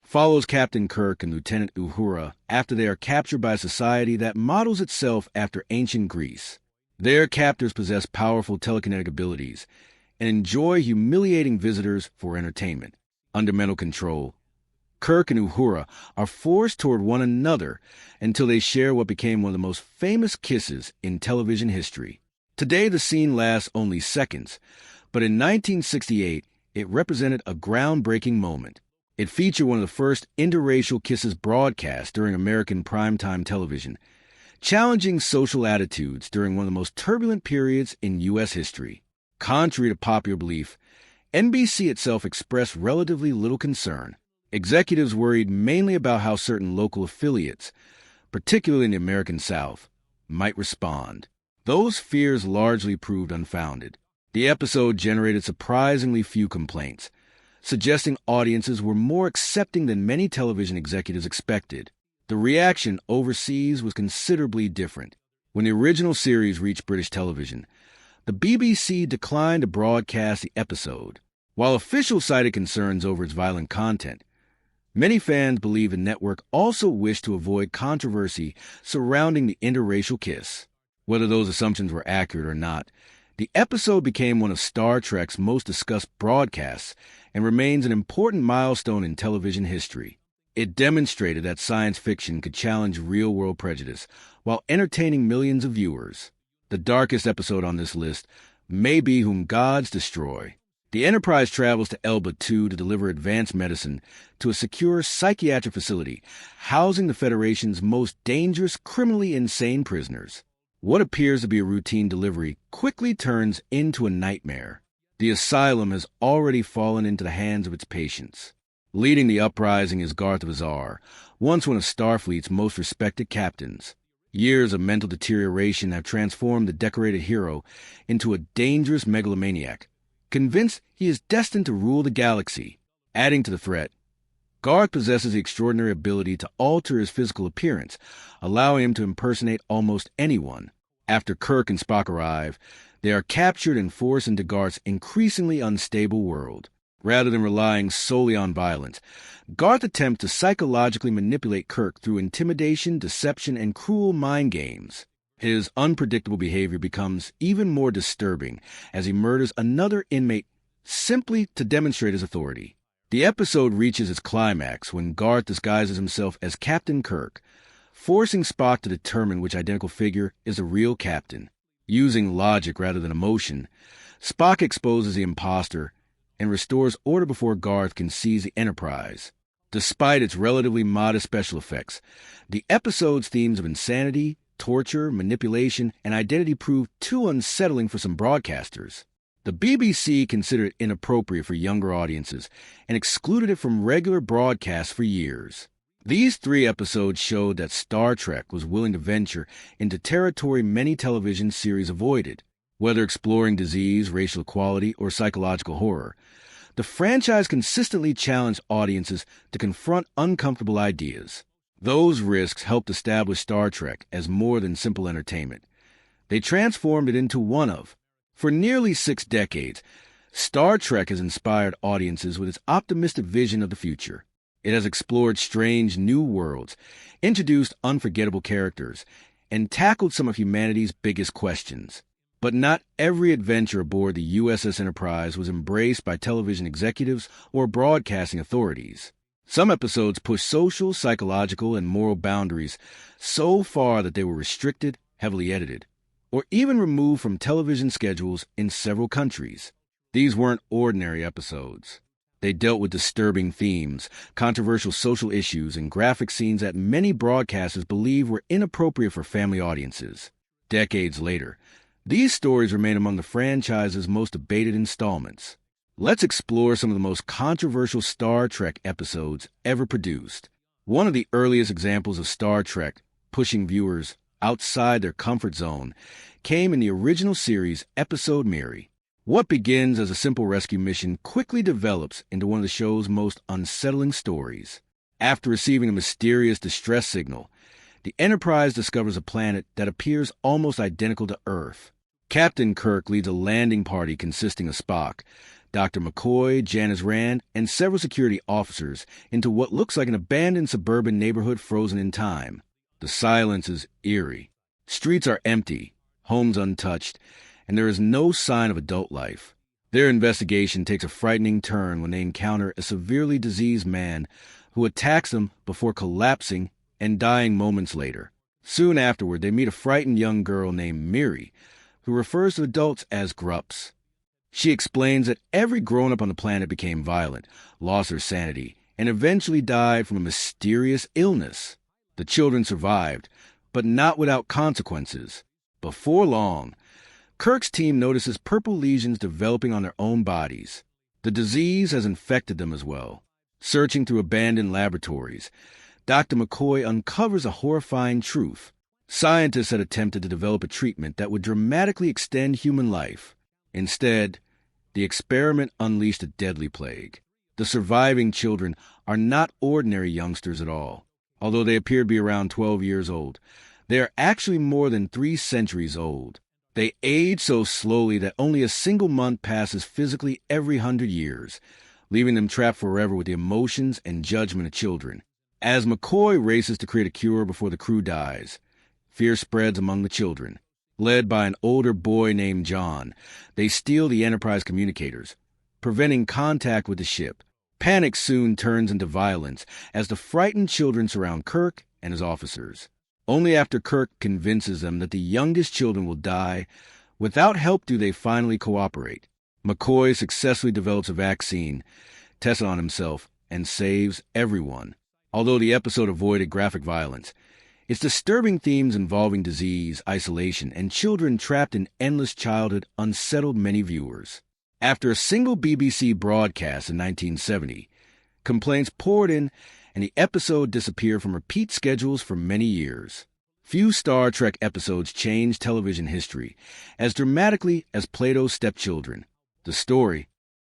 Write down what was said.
follows Captain Kirk and Lieutenant Uhura after they are captured by a society that models itself after ancient Greece. Their captors possess powerful telekinetic abilities and enjoy humiliating visitors for entertainment. Under mental control, Kirk and Uhura are forced toward one another until they share what became one of the most famous kisses in television history. Today, the scene lasts only seconds, but in 1968, it represented a groundbreaking moment. It featured one of the first interracial kisses broadcast during American primetime television, challenging social attitudes during one of the most turbulent periods in U.S. history. Contrary to popular belief, NBC itself expressed relatively little concern. Executives worried mainly about how certain local affiliates, particularly in the American South, might respond. Those fears largely proved unfounded. The episode generated surprisingly few complaints, suggesting audiences were more accepting than many television executives expected. The reaction overseas was considerably different. When the original series reached British television, the BBC declined to broadcast the episode. While officials cited concerns over its violent content, many fans believe the network also wished to avoid controversy surrounding the interracial kiss. Whether those assumptions were accurate or not, the episode became one of Star Trek's most discussed broadcasts and remains an important milestone in television history. It demonstrated that science fiction could challenge real-world prejudice while entertaining millions of viewers. The darkest episode on this list may be Whom Gods Destroy. The Enterprise travels to Elba 2 to deliver advanced medicine to a secure psychiatric facility housing the Federation's most dangerous, criminally insane prisoners. What appears to be a routine delivery quickly turns into a nightmare. The asylum has already fallen into the hands of its patients. Leading the uprising is Garth Vazar, once one of Starfleet's most respected captains. Years of mental deterioration have transformed the decorated hero into a dangerous megalomaniac, convinced he is destined to rule the galaxy. Adding to the threat, Garth possesses the extraordinary ability to alter his physical appearance, allowing him to impersonate almost anyone. After Kirk and Spock arrive, they are captured and forced into Garth's increasingly unstable world. Rather than relying solely on violence, Garth attempts to psychologically manipulate Kirk through intimidation, deception, and cruel mind games. His unpredictable behavior becomes even more disturbing as he murders another inmate simply to demonstrate his authority. The episode reaches its climax when Garth disguises himself as Captain Kirk, forcing Spock to determine which identical figure is the real captain. Using logic rather than emotion, Spock exposes the imposter and restores order before Garth can seize the Enterprise. Despite its relatively modest special effects, the episode's themes of insanity, torture, manipulation, and identity proved too unsettling for some broadcasters. The BBC considered it inappropriate for younger audiences and excluded it from regular broadcasts for years. These 3 episodes showed that Star Trek was willing to venture into territory many television series avoided. Whether exploring disease, racial equality, or psychological horror, the franchise consistently challenged audiences to confront uncomfortable ideas. Those risks helped establish Star Trek as more than simple entertainment. They transformed it into one of. For nearly 6 decades, Star Trek has inspired audiences with its optimistic vision of the future. It has explored strange new worlds, introduced unforgettable characters, and tackled some of humanity's biggest questions. But not every adventure aboard the USS Enterprise was embraced by television executives or broadcasting authorities. Some episodes pushed social, psychological, and moral boundaries so far that they were restricted, heavily edited, or even removed from television schedules in several countries. These weren't ordinary episodes. They dealt with disturbing themes, controversial social issues, and graphic scenes that many broadcasters believed were inappropriate for family audiences. Decades later, these stories remain among the franchise's most debated installments. Let's explore some of the most controversial Star Trek episodes ever produced. One of the earliest examples of Star Trek pushing viewers outside their comfort zone came in the original series Episode Miri. What begins as a simple rescue mission quickly develops into one of the show's most unsettling stories. After receiving a mysterious distress signal, the Enterprise discovers a planet that appears almost identical to Earth. Captain Kirk leads a landing party consisting of Spock, Dr. McCoy, Janice Rand, and several security officers into what looks like an abandoned suburban neighborhood frozen in time. The silence is eerie. Streets are empty, homes untouched, and there is no sign of adult life. Their investigation takes a frightening turn when they encounter a severely diseased man who attacks them before collapsing and dying moments later. Soon afterward, they meet a frightened young girl named Miri, who refers to adults as grups. She explains that every grown-up on the planet became violent, lost their sanity, and eventually died from a mysterious illness. The children survived, but not without consequences. Before long, Kirk's team notices purple lesions developing on their own bodies. The disease has infected them as well. Searching through abandoned laboratories, Dr. McCoy uncovers a horrifying truth. Scientists had attempted to develop a treatment that would dramatically extend human life. Instead, the experiment unleashed a deadly plague. The surviving children are not ordinary youngsters at all. Although they appear to be around 12 years old, they are actually more than 3 centuries old. They age so slowly that only a single month passes physically every 100 years, leaving them trapped forever with the emotions and judgment of children. As McCoy races to create a cure before the crew dies, fear spreads among the children. Led by an older boy named John, they steal the Enterprise communicators, preventing contact with the ship. Panic soon turns into violence as the frightened children surround Kirk and his officers. Only after Kirk convinces them that the youngest children will die, without help do they finally cooperate. McCoy successfully develops a vaccine, tests it on himself, and saves everyone. Although the episode avoided graphic violence, its disturbing themes involving disease, isolation, and children trapped in endless childhood unsettled many viewers. After a single BBC broadcast in 1970, complaints poured in and the episode disappeared from repeat schedules for many years. Few Star Trek episodes changed television history as dramatically as Plato's Stepchildren. The story,